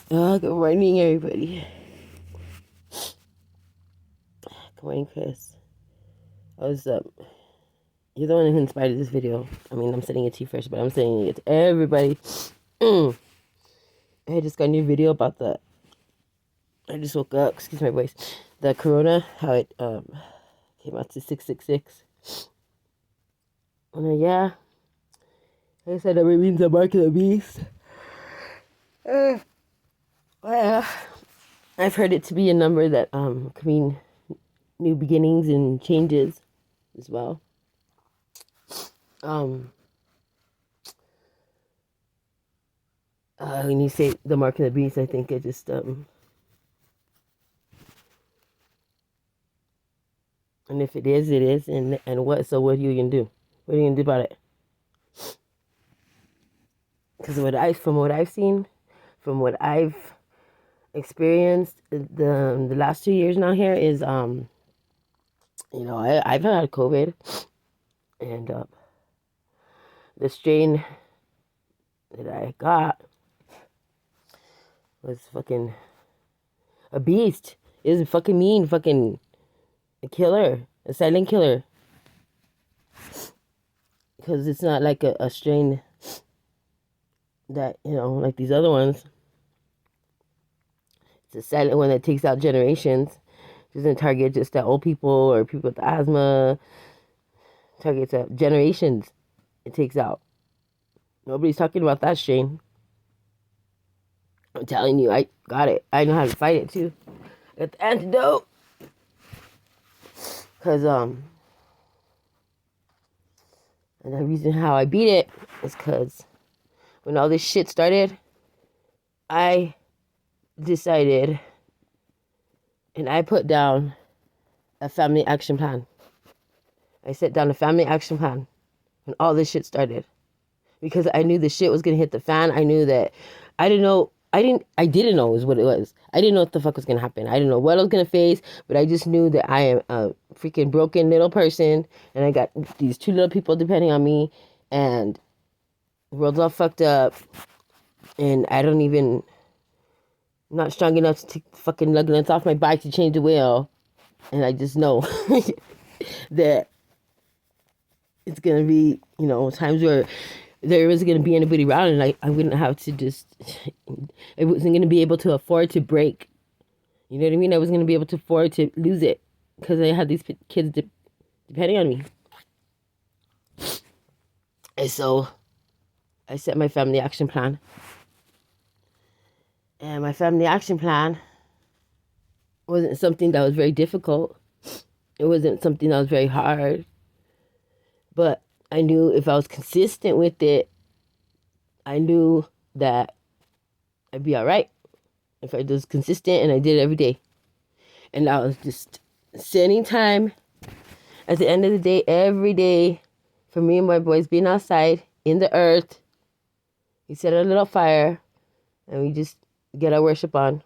Good morning, everybody. Good morning, Chris. I was You're the one who inspired this video. I mean, I'm sending it to you first, but I'm sending it to everybody. I just got a new video about the. I just woke up. Excuse my voice. The corona, how it came out to 666. Yeah, I said that means the mark of the beast. Well, I've heard it to be a number that could mean new beginnings and changes as well. When you say the mark of the beast, I think it just and if it is, it is, and what? So what are you gonna do? What are you gonna do about it? Because from what I've seen, from what I've experienced, the last 2 years now here is I've had COVID, and the strain that I got was fucking a beast. It was fucking mean, fucking a killer, a silent killer. Because it's not like a strain that, like these other ones. It's a silent one that takes out generations. It doesn't target just the old people or people with asthma. It targets generations. It takes out. Nobody's talking about that strain. I'm telling you, I got it. I know how to fight it too. I got the antidote. Because and the reason how I beat it is because when all this shit started, I decided and I put down a family action plan. I set down a family action plan when all this shit started. Because I knew the shit was gonna hit the fan. I knew that I didn't know is what it was. I didn't know what the fuck was gonna happen. I didn't know what I was gonna face, but I just knew that I am a freaking broken little person and I got these two little people depending on me and the world's all fucked up and I'm not strong enough to take fucking luggage off my bike to change the wheel. And I just know that it's gonna be, times where there wasn't going to be anybody around and I wouldn't have to I wasn't going to be able to afford to break. You know what I mean? I wasn't going to be able to afford to lose it because I had these kids depending on me. And so I set my family action plan. And my family action plan wasn't something that was very difficult. It wasn't something that was very hard. But I knew if I was consistent with it, I knew that I'd be all right. If I was consistent and I did it every day. And I was just setting time at the end of the day, every day, for me and my boys being outside in the earth. We set a little fire and we just get our worship on.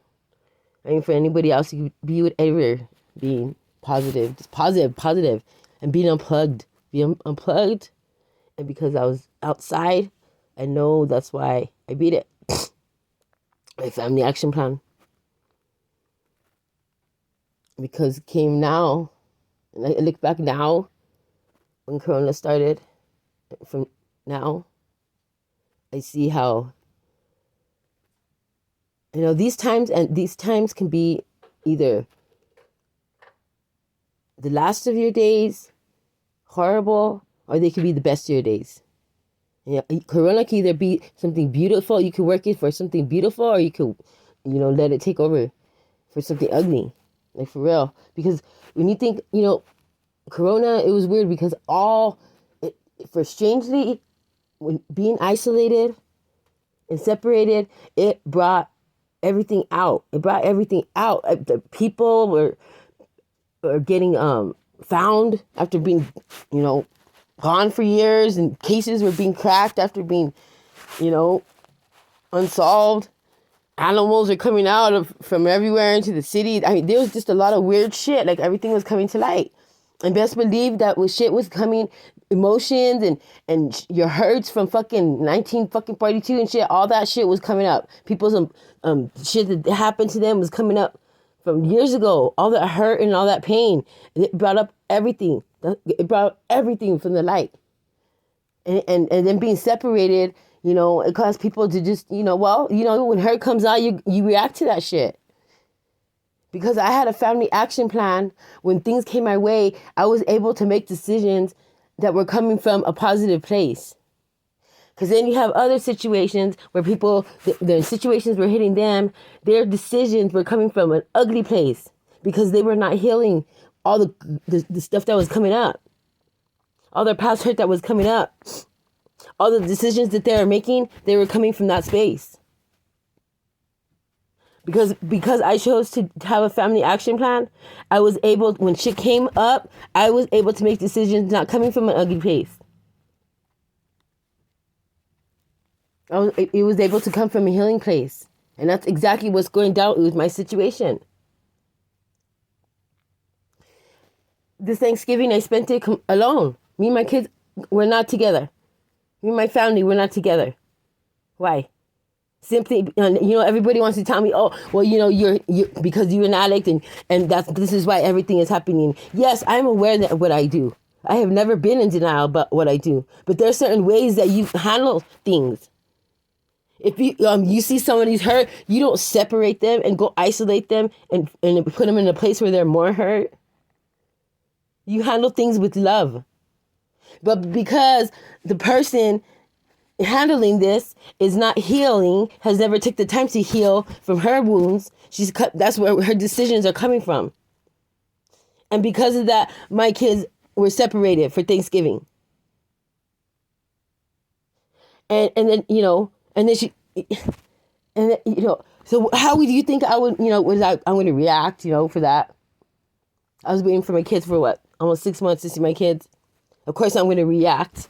I mean, for anybody else, you could be whatever, being positive, just positive, and being unplugged. Being unplugged. And because I was outside, I know that's why I beat it. My family action plan. Because it came now, and I look back now, when Corona started, from now, I see how, these times can be either the last of your days, horrible, or they could be the best of your days. Corona can either be something beautiful, you could work it for something beautiful, or you could, let it take over for something ugly. Like, for real. Because when you think, Corona, it was weird because strangely, when being isolated and separated, it brought everything out. The people were getting found after being, gone for years, and cases were being cracked after being, unsolved. Animals are coming out from everywhere into the city. I mean, there was just a lot of weird shit. Like, everything was coming to light. And best believe that shit was coming. emotions and your hurts from fucking 1942 and shit, all that shit was coming up. People's shit that happened to them was coming up from years ago. All that hurt and all that pain. It brought up everything. It brought up everything from the light. And then being separated, it caused people to just, when hurt comes out, you react to that shit. Because I had a family action plan, when things came my way, I was able to make decisions that were coming from a positive place. Because then you have other situations where people, the situations were hitting them, their decisions were coming from an ugly place because they were not healing all the stuff that was coming up. All their past hurt that was coming up. All the decisions that they were making, they were coming from that space. Because I chose to have a family action plan, I was able, when shit came up, I was able to make decisions not coming from an ugly place. It was able to come from a healing place. And that's exactly what's going down with my situation. This Thanksgiving, I spent it alone. Me and my kids, we're not together. Me and my family, we're not together. Why? Simply, everybody wants to tell me, oh, well, you're because you're an addict and this is why everything is happening. Yes, I'm aware of what I do. I have never been in denial about what I do. But there are certain ways that you handle things. If you see somebody's hurt, you don't separate them and go isolate them and put them in a place where they're more hurt. You handle things with love. But because the person handling this is not healing, has never took the time to heal from her wounds, that's where her decisions are coming from. And because of that, my kids were separated for Thanksgiving. And then, and then so how would you think I would, I'm going to react, for that? I was waiting for my kids for almost 6 months to see my kids. Of course I'm going to react.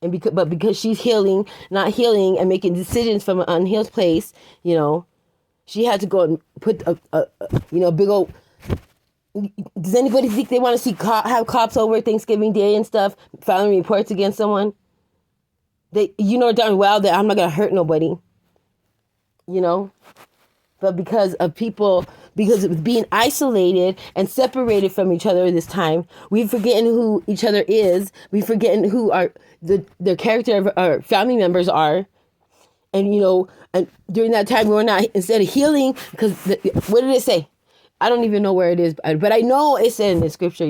And because she's healing, not healing, and making decisions from an unhealed place, she had to go and put a big old. Does anybody think they want to see have cops over Thanksgiving Day and stuff filing reports against someone? They, darn well that I'm not gonna hurt nobody. But because of being isolated and separated from each other this time, we've forgotten who each other is. We've forgotten who the character of our family members are. And, and during that time, we were not, instead of healing, because what did it say? I don't even know where it is, but I know it said in the scripture,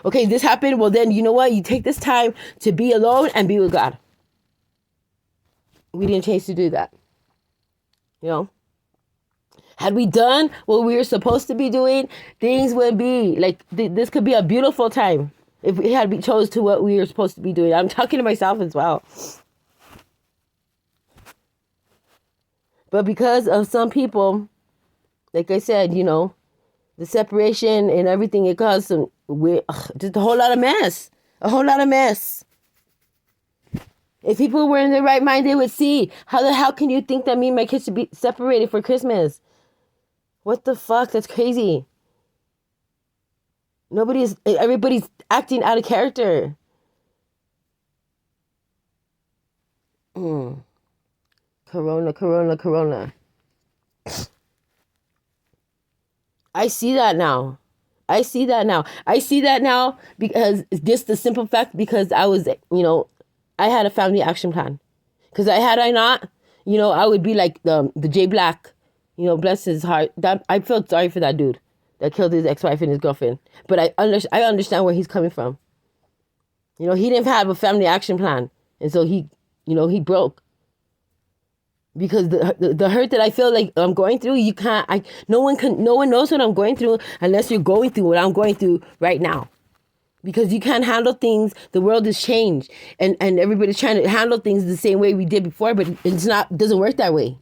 okay, this happened. Well, then, you know what? You take this time to be alone and be with God. We didn't change to do that. Had we done what we were supposed to be doing, things would be like, this could be a beautiful time if we had chose to what we were supposed to be doing. I'm talking to myself as well. But because of some people, like I said, the separation and everything, it caused just a whole lot of mess. A whole lot of mess. If people were in their right mind, they would see. How the hell can you think that me and my kids should be separated for Christmas? What the fuck? That's crazy. Everybody's acting out of character. Corona. I see that now because just the simple fact, because I was, I had a family action plan. Because had I not, I would be like the Jay Black, bless his heart. That I felt sorry for that dude that killed his ex-wife and his girlfriend. But I understand where he's coming from. He didn't have a family action plan. And so he broke. Because the hurt that I feel like I'm going through, no one knows what I'm going through unless you're going through what I'm going through right now. Because you can't handle things. The world has changed, and everybody's trying to handle things the same way we did before, but it doesn't work that way.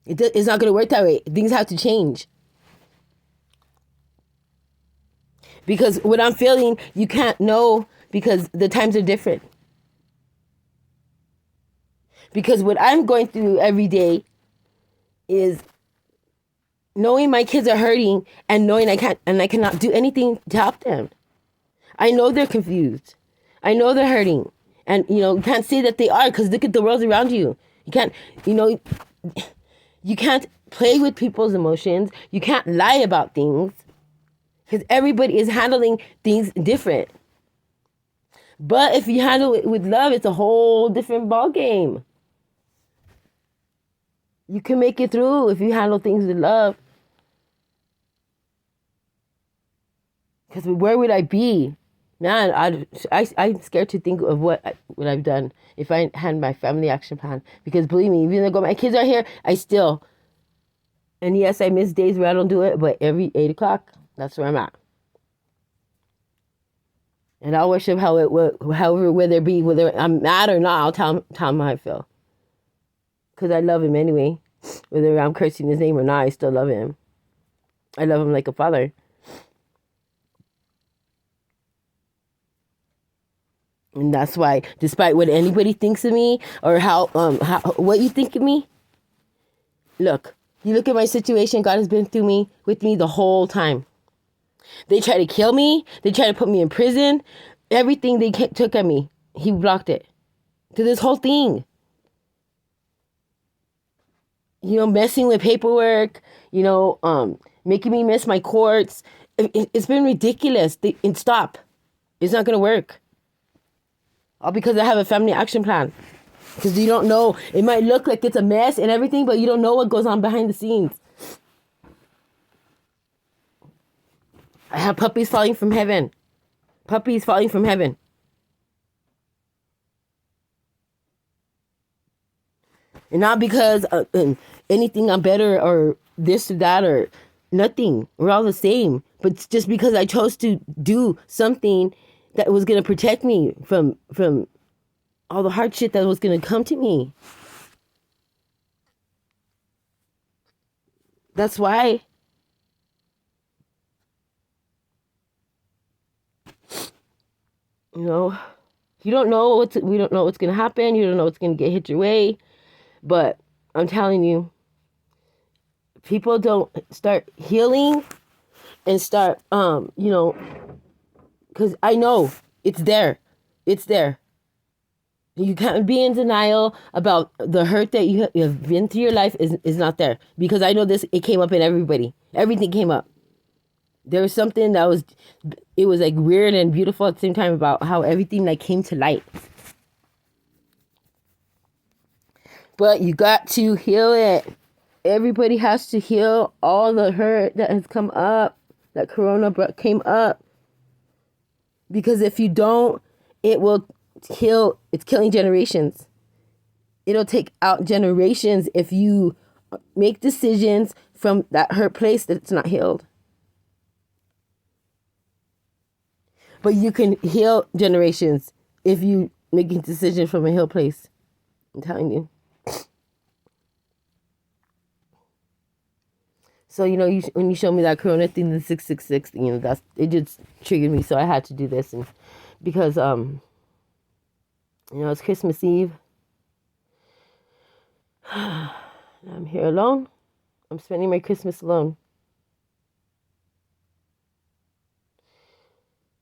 It's not going to work that way. Things have to change. Because what I'm feeling, you can't know because the times are different. Because what I'm going through every day is knowing my kids are hurting and knowing I cannot do anything to help them. I know they're confused. I know they're hurting. And, you can't say that they are because look at the world around you. You can't, you can't play with people's emotions. You can't lie about things because everybody is handling things different. But if you handle it with love, it's a whole different ball game. You can make it through if you handle things with love. Because where would I be? Man, I'm scared to think of what I've done if I had my family action plan. Because believe me, even though my kids are here, I still, and yes, I miss days where I don't do it, but every 8 o'clock, that's where I'm at. And I'll worship however, whether I'm mad or not, I'll tell him how I feel. Because I love him anyway. Whether I'm cursing his name or not, I still love him. I love him like a father. And that's why, despite what anybody thinks of me or how what you think of me, look, you look at my situation. God has been with me the whole time. They try to kill me. They try to put me in prison. Everything they took at me, He blocked it. To this whole thing, messing with paperwork, making me miss my courts. It's been ridiculous. And stop. It's not gonna work. All because I have a family action plan. Because you don't know. It might look like it's a mess and everything, but you don't know what goes on behind the scenes. I have puppies falling from heaven. Puppies falling from heaven. And not because anything I'm better or this or that or nothing. We're all the same. But it's just because I chose to do something that was going to protect me from all the hard shit that was going to come to me. That's why. You don't know we don't know what's going to happen. You don't know what's going to hit your way. But I'm telling you, people don't start healing and start, because I know it's there. It's there. You can't be in denial about the hurt that you have been through your life is not there. Because I know it came up in everybody. Everything came up. There was something it was like weird and beautiful at the same time about how everything like came to light. But you got to heal it. Everybody has to heal all the hurt that has come up, that Corona came up. Because if you don't, it will kill, it's killing generations. It'll take out generations if you make decisions from that hurt place that's not healed. But you can heal generations if you make a decision from a healed place. I'm telling you. So, when you show me that Corona thing, the 666, it just triggered me. So I had to do this. And because, it's Christmas Eve. I'm here alone. I'm spending my Christmas alone.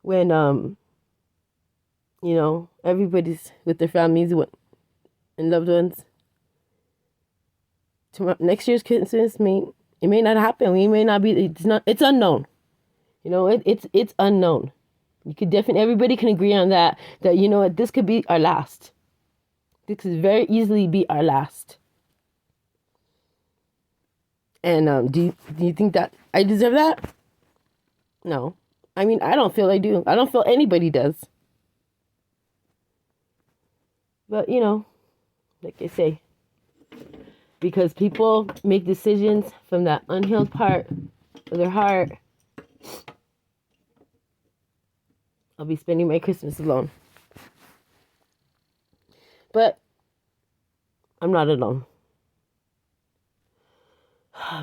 When, everybody's with their families and loved ones. Next year's Christmas it may not happen. We may not be. It's unknown. It's unknown. Everybody can agree on that. That this could be our last. This could very easily be our last. And do you think that I deserve that? No. I mean, I don't feel I do. I don't feel anybody does. But like I say, because people make decisions from that unhealed part of their heart, I'll be spending my Christmas alone. But I'm not alone.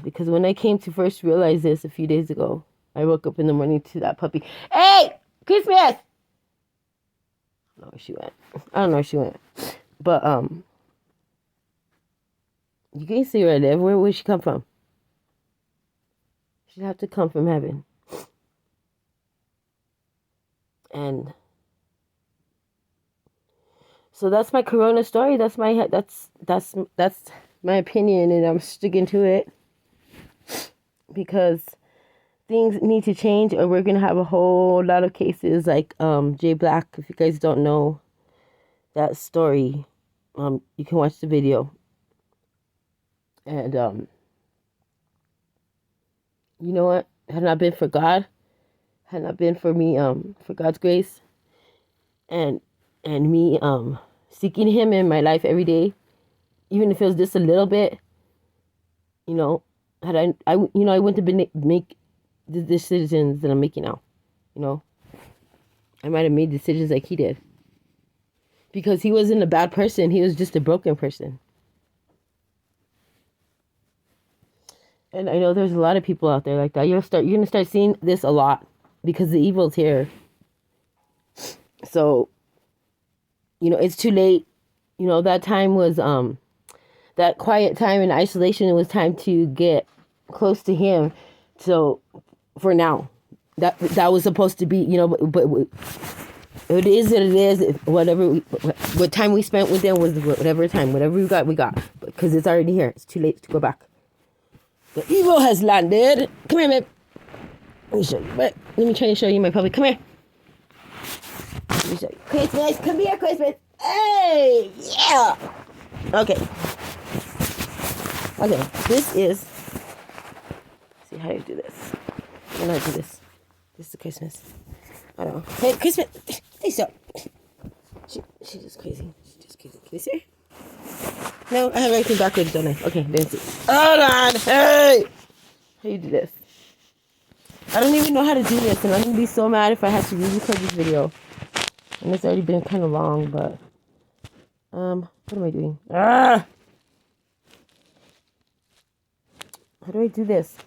Because when I came to first realize this a few days ago, I woke up in the morning to that puppy. Hey, Christmas! I don't know where she went. But, you can see where I live. Where she come from? She'd have to come from heaven. And So that's my corona story. That's my my opinion, and I'm sticking to it because things need to change, or we're gonna have a whole lot of cases like Jay Black. If you guys don't know that story, you can watch the video. And you know what? Had not been for God, had not been for me, for God's grace, and me seeking Him in my life every day, even if it was just a little bit, you know, had I wouldn't have been make the decisions that I'm making now, you know. I might have made decisions like he did. Because he wasn't a bad person, he was just a broken person. And I know there's a lot of people out there like that. You're gonna start seeing this a lot because the evil's here. So, you know, it's too late. You know, that time was that quiet time in isolation. It was time to get close to him. So, for now, that was supposed to be, you know, but it is what it is. What time we spent with them was whatever time, whatever we got. Because it's already here. It's too late to go back. The evil has landed. Come here, babe. Let me show you. Let me try to show you my puppy. Come here. Let me show you. Christmas. Come here, Christmas. Hey, yeah. Okay. This is. See how you do this. How do I do this? This is Christmas. I don't know. Hey, Christmas. Stay still. She's just crazy. Can you see her? No, I have everything backwards, don't I? Okay, there's it. Hold on. Hey! How do you do this? I don't even know how to do this, and I'm going to be so mad if I have to re-record this video. And it's already been kind of long, but... what am I doing? Ah! How do I do this?